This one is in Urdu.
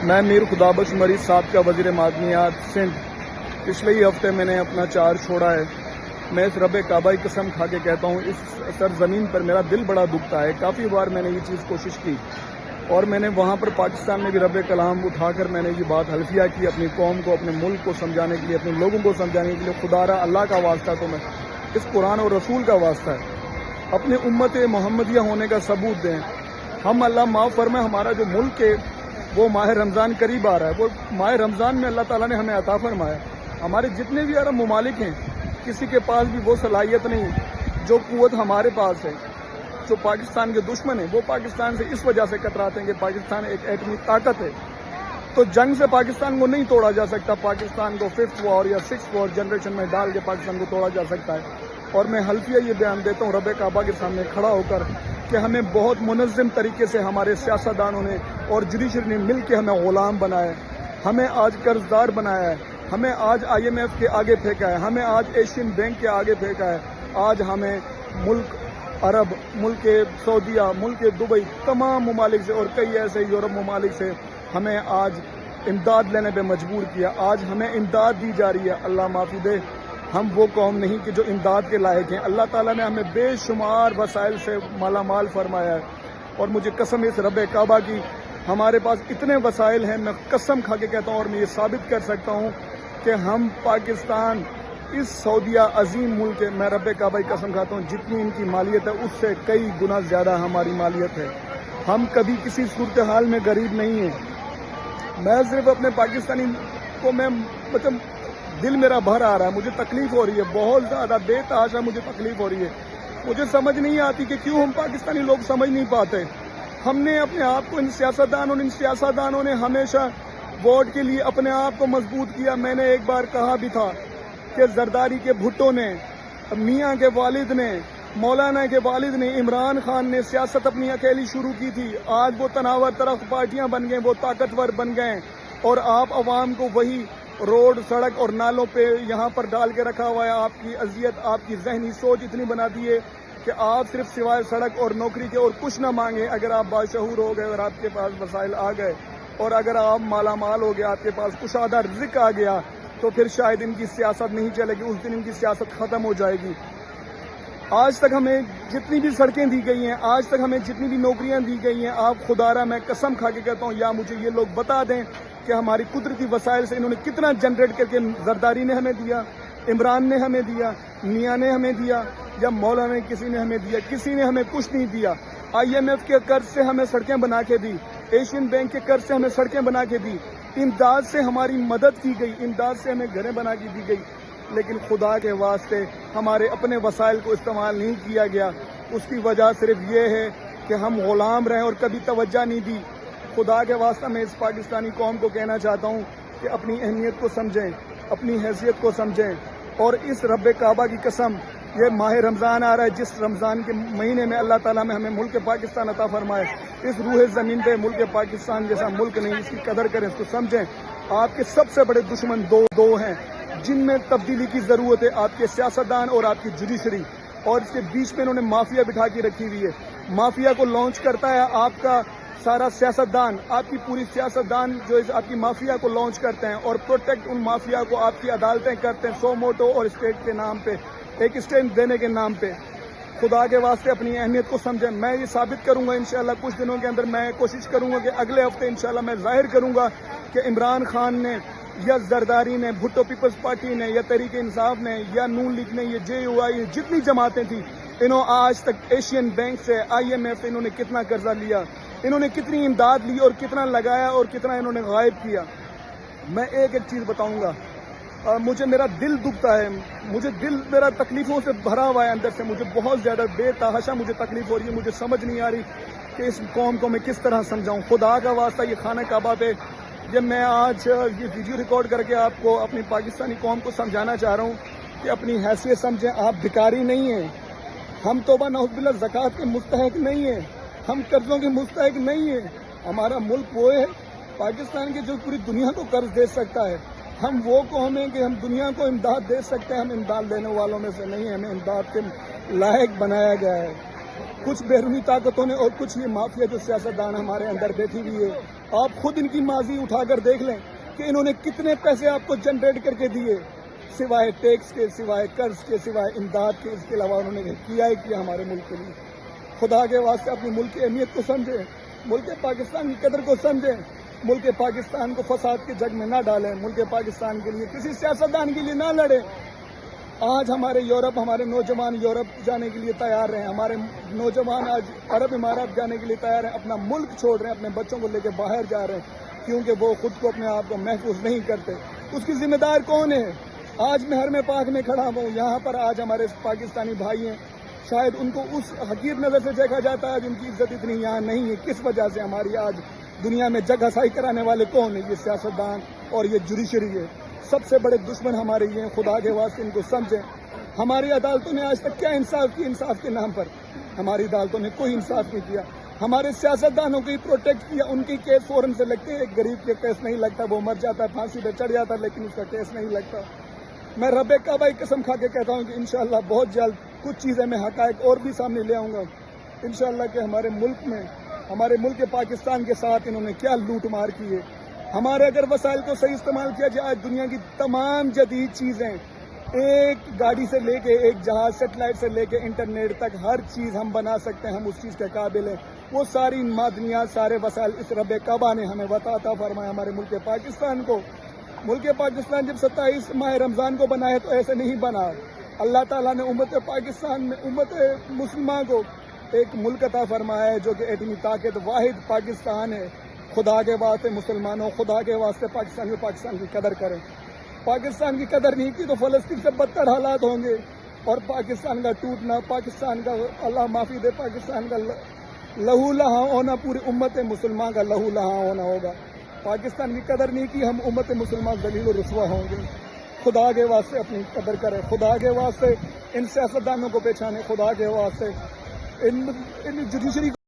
میں میر خدابخش مری صاحب کا وزیر معدنیات سندھ پچھلے ہی ہفتے میں نے اپنا چارج چھوڑا ہے۔ میں اس رب کعبہ کی قسم کھا کے کہتا ہوں، اس سرزمین پر میرا دل بڑا دکھتا ہے۔ کافی بار میں نے یہ چیز کوشش کی اور میں نے وہاں پر پاکستان میں بھی رب کلام اٹھا کر میں نے یہ بات حلفیہ کی اپنی قوم کو، اپنے ملک کو سمجھانے کے لیے، اپنے لوگوں کو سمجھانے کے لیے۔ خدا را اللہ کا واسطہ تو میں اس قرآن اور رسول کا واسطہ ہے، اپنے امت محمدیہ ہونے کا ثبوت دیں۔ ہم اللہ معاف فرمائے، ہمارا جو ملک ہے وہ ماہ رمضان قریب آ رہا ہے، وہ ماہ رمضان میں اللہ تعالیٰ نے ہمیں عطا فرمایا۔ ہمارے جتنے بھی عرب ممالک ہیں کسی کے پاس بھی وہ صلاحیت نہیں جو قوت ہمارے پاس ہے۔ جو پاکستان کے دشمن ہیں وہ پاکستان سے اس وجہ سے کتراتے ہیں کہ پاکستان ایک ایٹمی طاقت ہے، تو جنگ سے پاکستان کو نہیں توڑا جا سکتا۔ پاکستان کو 5th وار یا 6th وار جنریشن میں ڈال کے پاکستان کو توڑا جا سکتا ہے۔ اور میں حلفیہ یہ بیان دیتا ہوں رب کعبہ کے سامنے کھڑا ہو کر کہ ہمیں بہت منظم طریقے سے ہمارے سیاستدانوں نے اور جوڈیشری نے مل کے ہمیں غلام بنایا ہے، ہمیں آج قرض دار بنایا ہے، ہمیں آج IMF کے آگے پھینکا ہے، ہمیں آج ایشین بینک کے آگے پھینکا ہے۔ آج ہمیں ملک عرب، ملک سعودیہ، ملک دبئی، تمام ممالک سے اور کئی ایسے یورپ ممالک سے ہمیں آج امداد لینے پہ مجبور کیا۔ آج ہمیں امداد دی جا رہی ہے۔ اللہ معافی دے، ہم وہ قوم نہیں کہ جو امداد کے لائق ہیں۔ اللہ تعالیٰ نے ہمیں بے شمار وسائل سے مالا مال فرمایا ہے، اور مجھے قسم اس رب کعبہ کی ہمارے پاس اتنے وسائل ہیں، میں قسم کھا کے کہتا ہوں اور میں یہ ثابت کر سکتا ہوں کہ ہم پاکستان اس سعودیہ عظیم ملک ہے، میں رب کعبہ کی قسم کھاتا ہوں جتنی ان کی مالیت ہے اس سے کئی گنا زیادہ ہماری مالیت ہے۔ ہم کبھی کسی صورتحال میں غریب نہیں ہیں۔ میں صرف اپنے پاکستانی کو مطلب دل میرا بھر آ رہا ہے، مجھے تکلیف ہو رہی ہے، بہت زیادہ بے تحاشا مجھے تکلیف ہو رہی ہے۔ مجھے سمجھ نہیں آتی کہ کیوں ہم پاکستانی لوگ سمجھ نہیں پاتے۔ ہم نے اپنے آپ کو ان سیاستدانوں نے ہمیشہ ووٹ کے لیے اپنے آپ کو مضبوط کیا۔ میں نے ایک بار کہا بھی تھا کہ زرداری کے بھٹو نے، میاں کے والد نے، مولانا کے والد نے، عمران خان نے سیاست اپنی اکیلی شروع کی تھی۔ آج وہ تناور طرف پارٹیاں بن گئے، وہ طاقتور بن گئے، اور آپ عوام کو وہی روڈ، سڑک اور نالوں پہ یہاں پر ڈال کے رکھا ہوا ہے۔ آپ کی اذیت، آپ کی ذہنی سوچ اتنی بنا دی ہے کہ آپ صرف سوائے سڑک اور نوکری کے اور کچھ نہ مانگے۔ اگر آپ باشعور ہو گئے اور آپ کے پاس وسائل آ گئے، اور اگر آپ مالا مال ہو گیا، آپ کے پاس کشادہ رزق آ گیا، تو پھر شاید ان کی سیاست نہیں چلے گی، اس دن ان کی سیاست ختم ہو جائے گی۔ آج تک ہمیں جتنی بھی سڑکیں دی گئی ہیں، آج تک ہمیں جتنی بھی نوکریاں دی گئی ہیں، آپ خدا را میں قسم کھا کے کہتا ہوں، یا مجھے یہ لوگ بتا دیں کہ ہماری قدرتی وسائل سے انہوں نے کتنا جنریٹ کر کے زرداری نے ہمیں دیا، عمران نے ہمیں دیا، میاں نے ہمیں دیا، یا مولانا نے کسی نے ہمیں دیا؟ کسی نے ہمیں کچھ نہیں دیا۔ IMF کے قرض سے ہمیں سڑکیں بنا کے دی، ایشین بینک کے قرض سے ہمیں سڑکیں بنا کے دی، امداد سے ہماری مدد کی گئی، امداد سے ہمیں گھریں بنا کے دی گئی، لیکن خدا کے واسطے ہمارے اپنے وسائل کو استعمال نہیں کیا گیا۔ اس کی وجہ صرف یہ ہے کہ ہم غلام رہے اور کبھی توجہ نہیں دی۔ خدا کے واسطہ میں اس پاکستانی قوم کو کہنا چاہتا ہوں کہ اپنی اہمیت کو سمجھیں، اپنی حیثیت کو سمجھیں، اور اس رب کعبہ کی قسم، یہ ماہ رمضان آ رہا ہے، جس رمضان کے مہینے میں اللہ تعالیٰ میں ہمیں ملک پاکستان عطا فرمائے، اس روح زمین پہ ملک پاکستان جیسا ملک نہیں، اس کی قدر کریں، اس کو سمجھیں۔ آپ کے سب سے بڑے دشمن دو ہیں جن میں تبدیلی کی ضرورت ہے، آپ کے سیاستدان اور آپ کی جوڈیشری، اور اس کے بیچ میں انہوں نے مافیا بٹھا کے رکھی ہوئی ہے۔ مافیا کو لانچ کرتا ہے آپ کا سارا سیاستدان، آپ کی پوری سیاستدان جو ہے آپ کی مافیا کو لانچ کرتے ہیں، اور پروٹیکٹ ان مافیا کو آپ کی عدالتیں کرتے ہیں، سو موٹو اور اسٹیٹ کے نام پہ، ایک اسٹیٹ دینے کے نام پہ۔ خدا کے واسطے اپنی اہمیت کو سمجھیں۔ میں یہ ثابت کروں گا انشاءاللہ کچھ دنوں کے اندر، میں کوشش کروں گا کہ اگلے ہفتے انشاءاللہ میں ظاہر کروں گا کہ عمران خان نے، یا زرداری نے، بھٹو پیپلز پارٹی نے، یا تحریک انصاف نے، یا نون لیگ نے، یہ JUI، جتنی جماعتیں تھیں، انہوں آج تک ایشین بینک سے، IMF سے انہوں نے کتنا قرضہ لیا، انہوں نے کتنی امداد لی اور کتنا لگایا اور کتنا انہوں نے غائب کیا۔ میں ایک چیز بتاؤں گا، مجھے میرا دل دکھتا ہے، مجھے دل میرا تکلیفوں سے بھرا ہوا ہے اندر سے، مجھے بہت زیادہ بے تحاشا مجھے تکلیف ہو رہی ہے، مجھے سمجھ نہیں آ رہی کہ اس قوم کو میں کس طرح سمجھاؤں۔ خدا کا واسطہ یہ خانہ کعبہ پہ جب میں آج یہ ویڈیو ریکارڈ کر کے آپ کو، اپنی پاکستانی قوم کو سمجھانا چاہ رہا ہوں کہ اپنی حیثیت سمجھیں، آپ بھکاری نہیں ہیں، ہم توبہ نعوذ باللہ زکوٰۃ کے مستحق نہیں ہیں، ہم قرضوں کے مستحق نہیں ہیں۔ ہمارا ملک وہ ہے پاکستان کے جو پوری دنیا کو قرض دے سکتا ہے۔ ہم وہ قوم ہیں کہ ہم دنیا کو امداد دے سکتے ہیں، ہم امداد دینے والوں میں سے نہیں ہیں، ہمیں امداد کے لائق بنایا گیا ہے۔ کچھ بیرونی طاقتوں نے اور کچھ یہ مافیا جو سیاستدان ہمارے اندر بیٹھی ہوئی ہے، آپ خود ان کی ماضی اٹھا کر دیکھ لیں کہ انہوں نے کتنے پیسے آپ کو جنریٹ کر کے دیے، سوائے ٹیکس کے، سوائے قرض کے، سوائے امداد کے، اس کے علاوہ انہوں نے کیا ہی کیا ہمارے ملک کے لیے۔ خدا کے واسطے اپنے ملک کی اہمیت کو سمجھیں، ملک پاکستان کی قدر کو سمجھیں، ملک پاکستان کو فساد کے جگ میں نہ ڈالیں، ملک پاکستان کے لیے کسی سیاستدان کے لیے نہ لڑیں۔ آج ہمارے نوجوان یورپ جانے کے لیے تیار ہیں، ہمارے نوجوان آج عرب امارات جانے کے لیے تیار ہیں، اپنا ملک چھوڑ رہے ہیں، اپنے بچوں کو لے کے باہر جا رہے ہیں، کیونکہ وہ خود کو اپنے آپ کو محفوظ نہیں کرتے۔ اس کی ذمہ دار کون ہے؟ آج میں حرم پاک میں کھڑا ہوں، یہاں پر آج ہمارے پاکستانی بھائی ہیں، شاید ان کو اس حقیر نظر سے دیکھا جاتا ہے، آج ان کی عزت اتنی یہاں نہیں ہے۔ کس وجہ سے؟ ہماری آج دنیا میں جگ ہسائی کرانے والے کون ہیں؟ یہ سیاستدان اور یہ جوڈیشری ہے۔ سب سے بڑے دشمن ہمارے یہ ہیں، خدا کے واسطے ان کو سمجھیں۔ ہماری عدالتوں نے آج تک کیا انصاف کی؟ انصاف کے نام پر ہماری عدالتوں نے کوئی انصاف نہیں کیا۔ ہمارے سیاستدانوں کو ہی پروٹیکٹ کیا، ان کی کیس فوراً سے لگتے ہیں، ایک غریب کے کیس نہیں لگتا، وہ مر جاتا ہے، پھانسی پہ چڑھ جاتا ہے، لیکن اس کا کیس نہیں لگتا۔ میں رب کعبہ کی قسم کھا کے کہتا ہوں کہ انشاءاللہ بہت جلد کچھ چیزیں میں حقائق اور بھی سامنے لے آؤں گا انشاءاللہ کہ ہمارے ملک پاکستان کے ساتھ انہوں نے کیا لوٹ مار کی ہے۔ ہمارے اگر وسائل کو صحیح استعمال کیا جائے، آج دنیا کی تمام جدید چیزیں، ایک گاڑی سے لے کے ایک جہاز، سیٹلائٹ سے لے کے انٹرنیٹ تک، ہر چیز ہم بنا سکتے ہیں، ہم اس چیز کے قابل ہیں۔ وہ ساری معدنیات، سارے وسائل اس رب کعبہ نے ہمیں عطا فرمایا ہمارے ملک پاکستان کو۔ ملک پاکستان جب 27 ماہ رمضان کو بنا ہے تو ایسے نہیں بنا۔ اللہ تعالیٰ نے امت پاکستان میں، امت مسلمہ کو ایک ملک عطا فرمایا ہے جو کہ ایٹمی طاقت واحد پاکستان ہے۔ خدا کے واسطے مسلمانوں، خدا کے واسطے پاکستان کی قدر کریں۔ پاکستان کی قدر نہیں کی تو فلسطین سے بدتر حالات ہوں گے، اور پاکستان کا ٹوٹنا، پاکستان کا اللہ معافی دے، پاکستان کا لہو لہاں ہونا، پوری امت مسلمان کا لہو لہاں ہونا ہوگا۔ پاکستان کی قدر نہیں کی، ہم امت مسلمان ذلیل و رسوا ہوں گے۔ خدا کے واسطے اپنی قدر کریں، خدا کے واسطے ان سیاستدانوں کو پہچانے، خدا کے واسطے ان جوڈیشری